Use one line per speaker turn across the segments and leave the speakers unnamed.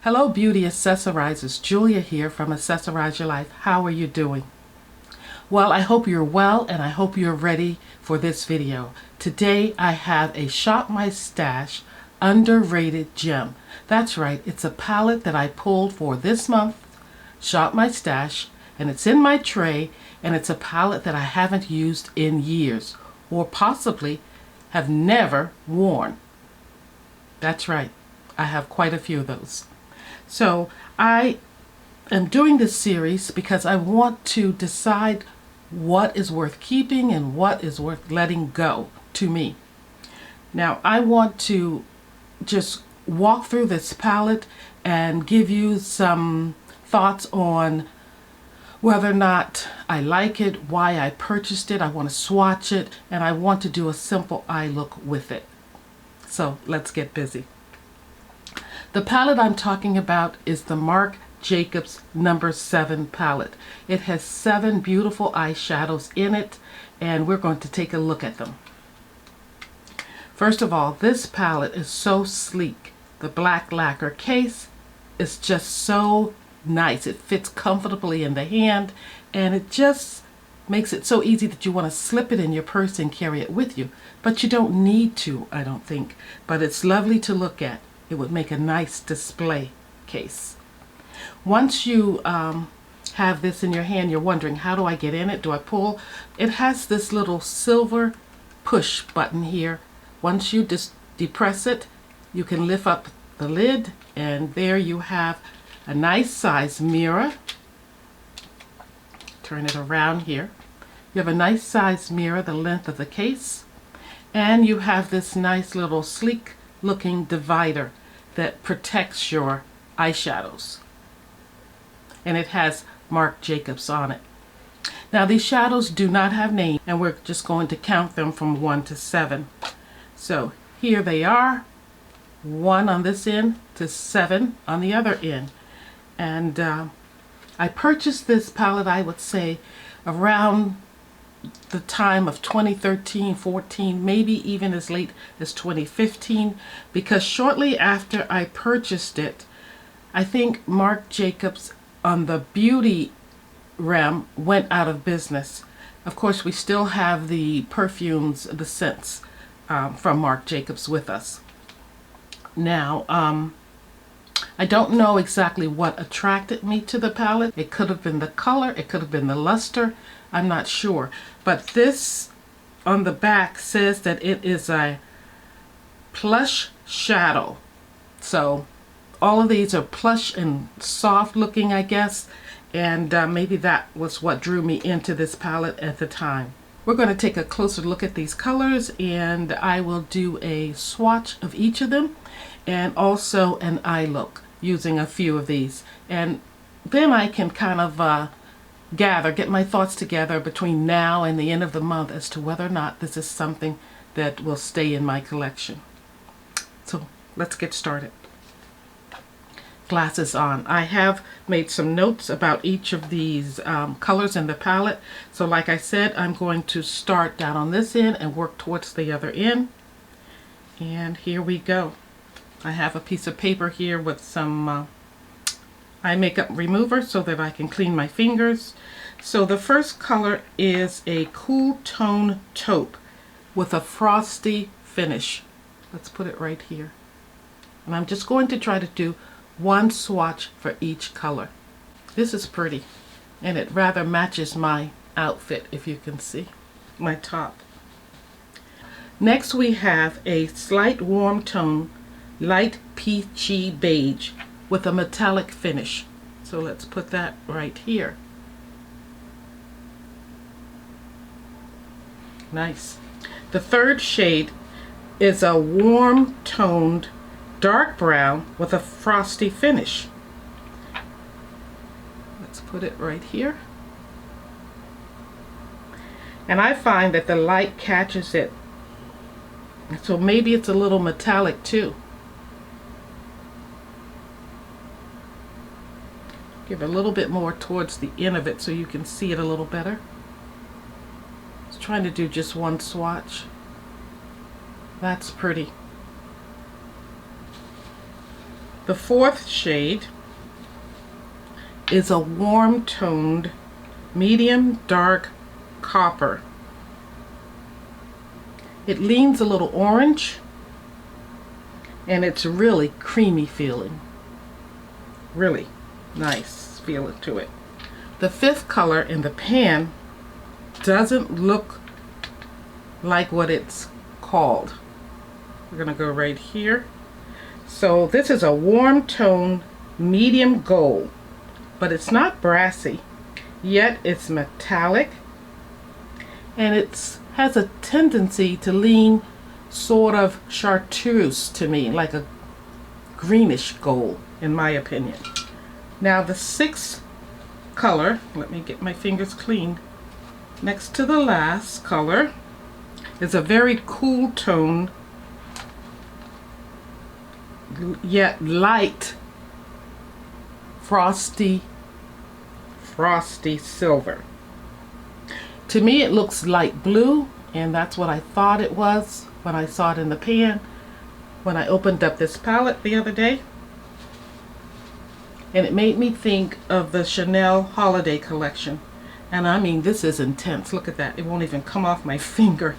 Hello beauty accessorizers, Julia here from Accessorize Your Life. How are you doing? Well, I hope you're well and I hope you're ready for this video. Today I have a Shop My Stash underrated gem. That's right, it's a palette that I pulled for this month, Shop My Stash, and it's in my tray, and it's a palette that I haven't used in years or possibly have never worn. That's right, I have quite a few of those. So I am doing this series because I want to decide what is worth keeping and what is worth letting go to me. Now I want to just walk through this palette and give you some thoughts on whether or not I like it, why I purchased it, I want to swatch it, and I want to do a simple eye look with it. So let's get busy. The palette I'm talking about is the Marc Jacobs No. 7 palette. It has 7 beautiful eyeshadows in it, and we're going to take a look at them. First of all, this palette is so sleek. The black lacquer case is just so nice. It fits comfortably in the hand, and it just makes it so easy that you want to slip it in your purse and carry it with you. But you don't need to, I don't think. But it's lovely to look at. It would make a nice display case. Once you have this in your hand, you're wondering, how do I get in it? Do I pull? It has this little silver push button here. Once you depress it, you can lift up the lid, and there you have a nice size mirror. Turn it around here. You have a nice size mirror the length of the case, and you have this nice little sleek looking divider that protects your eyeshadows, and it has Marc Jacobs on it. Now these shadows do not have names, and we're just going to count them from 1 to 7. So here they are, 1 on this end to 7 on the other end. And I purchased this palette, I would say, around the time of 2013, 14, maybe even as late as 2015, because shortly after I purchased it, I think Marc Jacobs on the beauty realm went out of business. Of course, we still have the perfumes, the scents from Marc Jacobs with us. Now, I don't know exactly what attracted me to the palette. It could have been the color, it could have been the luster, I'm not sure. But this on the back says that it is a plush shadow. So all of these are plush and soft looking, I guess, and maybe that was what drew me into this palette at the time. We're going to take a closer look at these colors, and I will do a swatch of each of them and also an eye look using a few of these, and then I can kind of get my thoughts together between now and the end of the month as to whether or not this is something that will stay in my collection. So let's get started. Glasses on. I have made some notes about each of these colors in the palette. So like I said, I'm going to start down on this end and work towards the other end. And here we go. I have a piece of paper here with some eye makeup remover so that I can clean my fingers. So the first color is a cool tone taupe with a frosty finish. Let's put it right here. And I'm just going to try to do one swatch for each color. This is pretty, and it rather matches my outfit, if you can see my top. Next we have a slight warm tone, light peachy beige with a metallic finish. So let's put that right here. Nice. The third shade is a warm toned dark brown with a frosty finish. Let's put it right here. And I find that the light catches it, so maybe it's a little metallic too. Give a little bit more towards the end of it so you can see it a little better. Just trying to do just one swatch. That's pretty. The fourth shade is a warm toned medium dark copper. It leans a little orange and it's really creamy feeling. Really nice feel to it. The fifth color in the pan doesn't look like what it's called. We're gonna go right here. So this is a warm tone medium gold, but it's not brassy, yet it's metallic, and it has a tendency to lean sort of chartreuse to me, like a greenish gold in my opinion. Now the sixth color, let me get my fingers clean, next to the last color is a very cool tone yet light frosty silver. To me it looks light blue, and that's what I thought it was when I saw it in the pan when I opened up this palette the other day. And it made me think of the Chanel holiday collection. And I mean, this is intense. Look at that. It won't even come off my finger.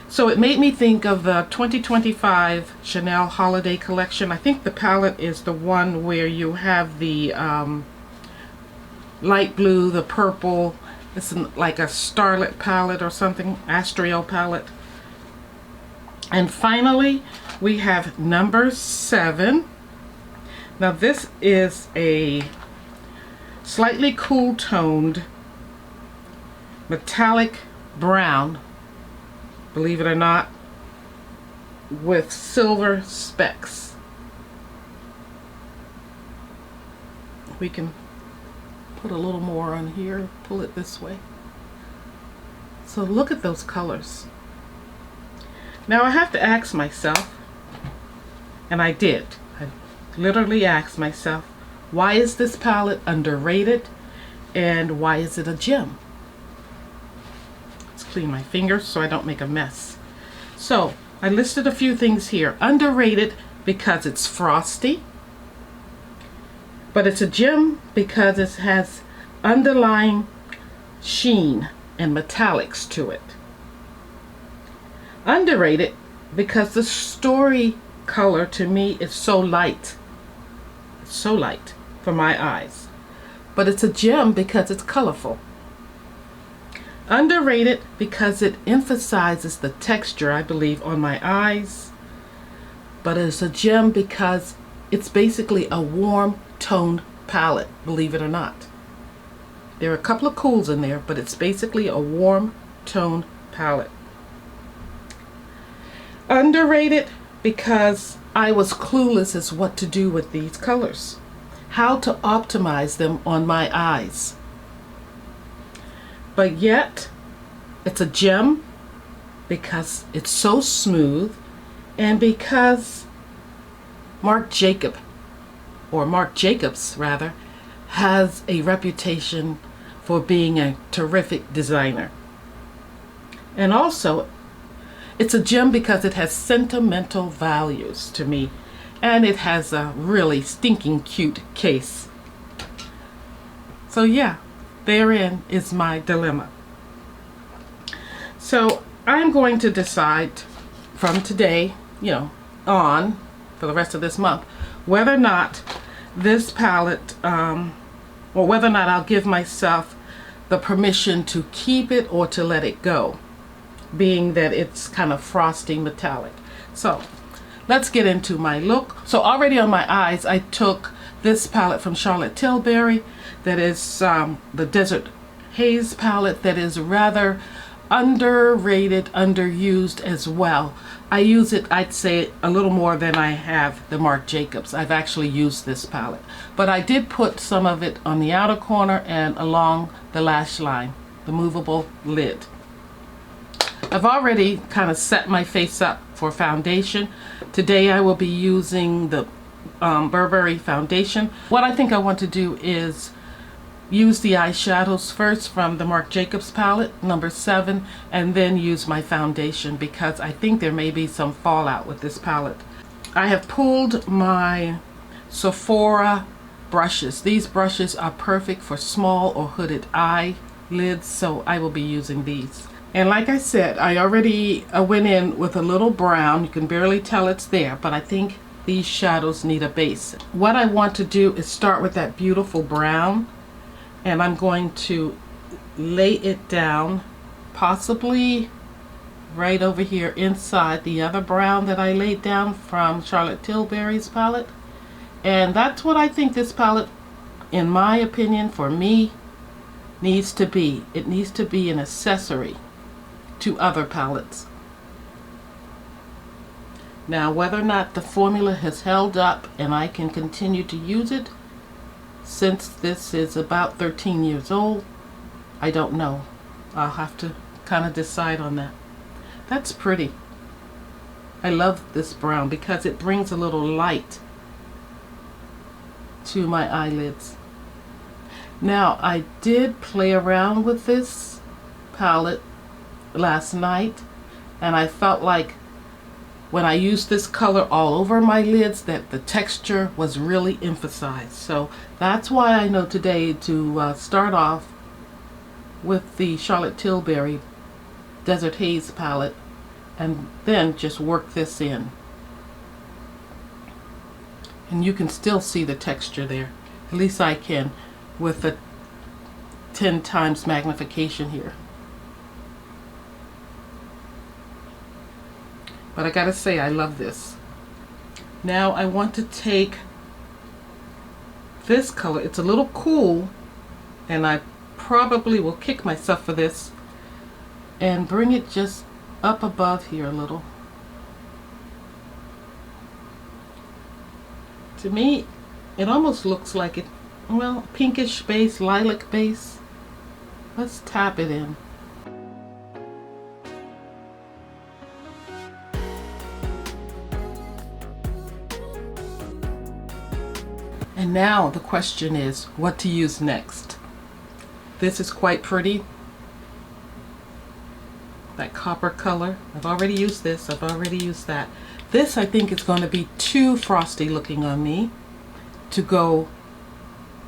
So it made me think of the 2025 Chanel holiday collection. I think the palette is the one where you have the light blue, the purple. It's like a starlit palette or something, astral palette. And finally, we have number 7. Now this is a slightly cool toned metallic brown, believe it or not, with silver specks. We can put a little more on here, pull it this way. So look at those colors. Now I have to ask myself, and I did, I literally asked myself, why is this palette underrated and why is it a gem? Let's clean my fingers so I don't make a mess. So I listed a few things here. Underrated because it's frosty, but it's a gem because it has underlying sheen and metallics to it. Underrated because the story color to me is so light. It's so light for my eyes. But it's a gem because it's colorful. Underrated because it emphasizes the texture, I believe, on my eyes. But it's a gem because it's basically a warm toned palette, believe it or not. There are a couple of cools in there, but it's basically a warm toned palette. Underrated because I was clueless as what to do with these colors, how to optimize them on my eyes. But yet, it's a gem because it's so smooth and because Marc Jacobs rather, has a reputation for being a terrific designer. And also, it's a gem because it has sentimental values to me, and it has a really stinking cute case. So yeah, therein is my dilemma. So I'm going to decide from today, on for the rest of this month, whether or not this palette, or whether or not I'll give myself the permission to keep it or to let it go, being that it's kind of frosty metallic. So let's get into my look. So already on my eyes, I took this palette from Charlotte Tilbury that is the Desert Haze palette that is rather underrated, underused as well. I use it, I'd say, a little more than I have the Marc Jacobs. I've actually used this palette, but I did put some of it on the outer corner and along the lash line, the movable lid. I've already kind of set my face up for foundation. Today I will be using the Burberry foundation. What I think I want to do is use the eyeshadows first from the Marc Jacobs palette, number 7, and then use my foundation because I think there may be some fallout with this palette. I have pulled my Sephora brushes. These brushes are perfect for small or hooded eyelids, so I will be using these. And like I said, I already went in with a little brown. You can barely tell it's there, but I think these shadows need a base. What I want to do is start with that beautiful brown, and I'm going to lay it down, possibly right over here inside the other brown that I laid down from Charlotte Tilbury's palette. And that's what I think this palette, in my opinion, for me, needs to be. It needs to be an accessory to other palettes. Now, whether or not the formula has held up and I can continue to use it, since this is about 13 years old, I don't know. I'll have to kind of decide on that. That's pretty. I love this brown because it brings a little light to my eyelids. Now, I did play around with this palette last night, and I felt like when I used this color all over my lids that the texture was really emphasized. So that's why I know today to start off with the Charlotte Tilbury Desert Haze palette and then just work this in. And you can still see the texture there. At least I can with the 10 times magnification here. But I gotta say, I love this. Now I want to take this color. It's a little cool, and I probably will kick myself for this, and bring it just up above here a little. To me, it almost looks like it, well, pinkish base, lilac base. Let's tap it in. And now the question is what to use next. This is quite pretty. That copper color. I've already used this. I've already used that. This I think is going to be too frosty looking on me to go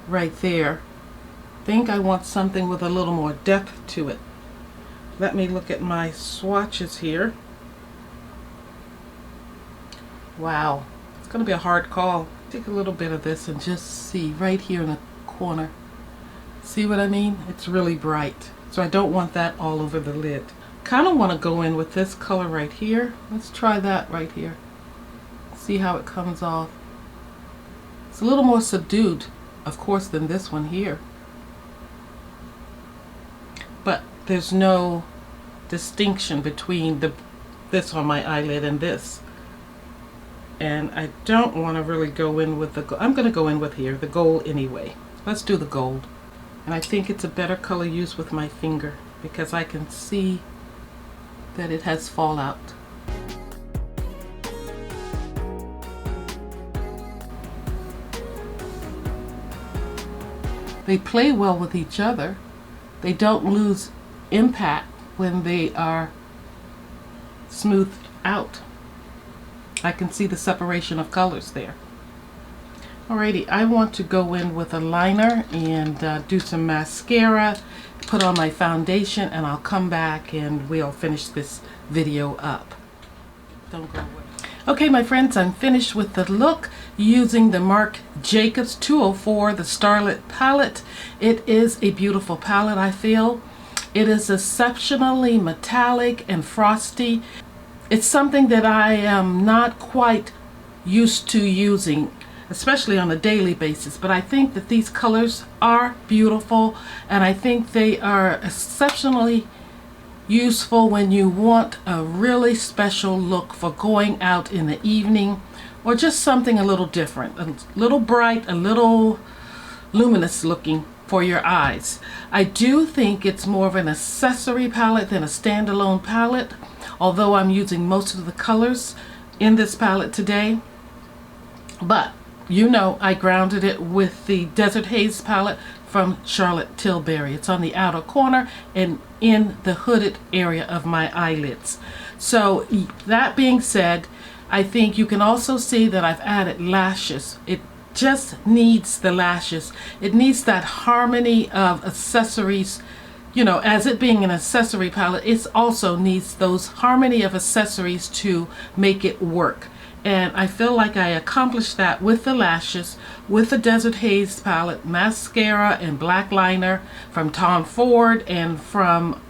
right there. I think I want something with a little more depth to it. Let me look at my swatches here. Wow, it's going to be a hard call. Take a little bit of this and just see right here in the corner. See what I mean? It's really bright. So I don't want that all over the lid. Kind of want to go in with this color right here. Let's try that right here. See how it comes off. It's a little more subdued, of course, than this one here. But there's no distinction between this on my eyelid and this. And I don't want to really go in with the gold. I'm going to go in with here, the gold anyway. Let's do the gold. And I think it's a better color used with my finger because I can see that it has fallout. They play well with each other. They don't lose impact when they are smoothed out. I can see the separation of colors there. Alrighty, I want to go in with a liner and do some mascara, put on my foundation, and I'll come back and we'll finish this video up. Don't go away. Okay, my friends, I'm finished with the look using the Marc Jacobs 204, the Starlit palette. It is a beautiful palette, I feel. It is exceptionally metallic and frosty. It's something that I am not quite used to using, especially on a daily basis, but I think that these colors are beautiful, and I think they are exceptionally useful when you want a really special look for going out in the evening, or just something a little different, a little bright, a little luminous looking for your eyes. I do think it's more of an accessory palette than a standalone palette, although I'm using most of the colors in this palette today. But you know, I grounded it with the Desert Haze palette from Charlotte Tilbury. It's on the outer corner and in the hooded area of my eyelids. So that being said, I think you can also see that I've added lashes. It just needs the lashes. It needs that harmony of accessories. You know, as it being an accessory palette, it also needs those harmony of accessories to make it work. And I feel like I accomplished that with the lashes, with the Desert Haze palette, mascara and black liner from Tom Ford, and from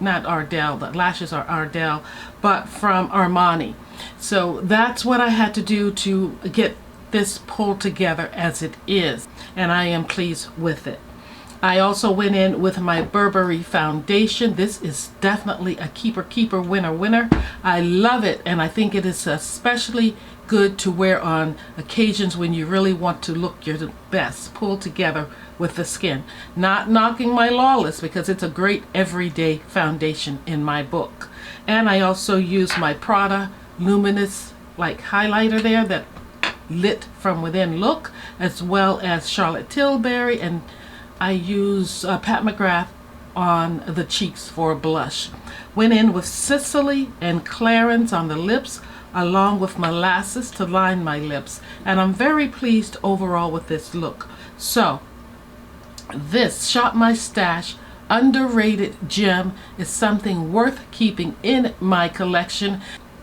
not Ardell, the lashes are Ardell, but from Armani. So that's what I had to do to get this pulled together as it is, and I am pleased with it. I also went in with my Burberry foundation. This is definitely a keeper winner. I love it, and I think it is especially good to wear on occasions when you really want to look your best, pulled together with the skin. Not knocking my Lawless, because it's a great everyday foundation in my book. And I also use my Prada Luminous like highlighter there, that lit from within look, as well as Charlotte Tilbury, and I use Pat McGrath on the cheeks for a blush. Went in with Sicily and Clarins on the lips, along with Molasses to line my lips, and I'm very pleased overall with this look. So this Shop My Stash underrated gem is something worth keeping in my collection.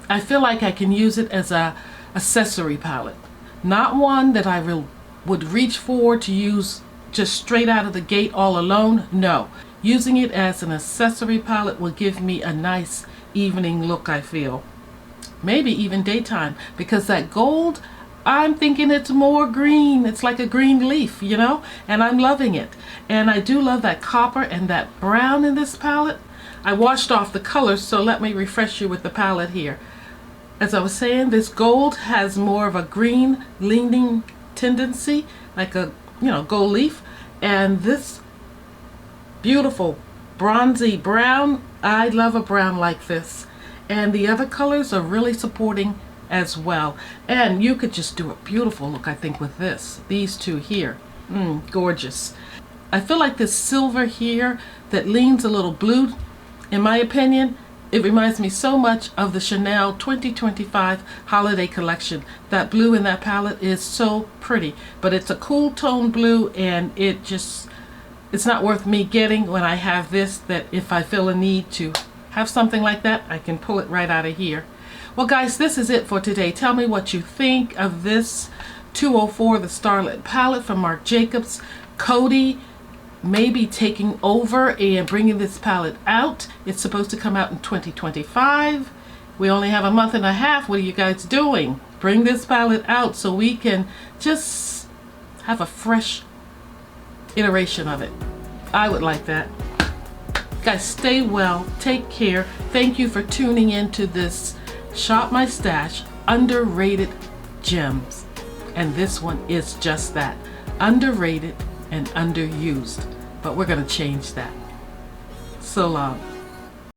I feel like I can use it as a accessory palette, not one that I would reach for to use just straight out of the gate all alone. No, using it as an accessory palette will give me a nice evening look, I feel. Maybe even daytime, because that gold, I'm thinking it's more green. It's like a green leaf, you know, and I'm loving it. And I do love that copper and that brown in this palette. I washed off the colors, so let me refresh you with the palette here. As I was saying, this gold has more of a green leaning tendency, like a, you know, gold leaf. And this beautiful bronzy brown, I love a brown like this. And the other colors are really supporting as well. And you could just do a beautiful look, I think, with this. These two here, gorgeous. I feel like this silver here that leans a little blue, in my opinion, it reminds me so much of the Chanel 2025 holiday collection. That blue in that palette is so pretty, but it's a cool tone blue, and it's not worth me getting when I have this, that if I feel a need to have something like that, I can pull it right out of here. Well guys, this is it for today. Tell me what you think of this 204, the Starlit palette from Marc Jacobs. Coty maybe taking over and bringing this palette out. It's supposed to come out in 2025. We only have a month and a half. What are you guys doing? Bring this palette out so we can just have a fresh iteration of it. I would like that. Guys, stay well, take care. Thank you for tuning in to this Shop My Stash underrated gems. And this one is just that, underrated and underused. But we're going to change that. So long.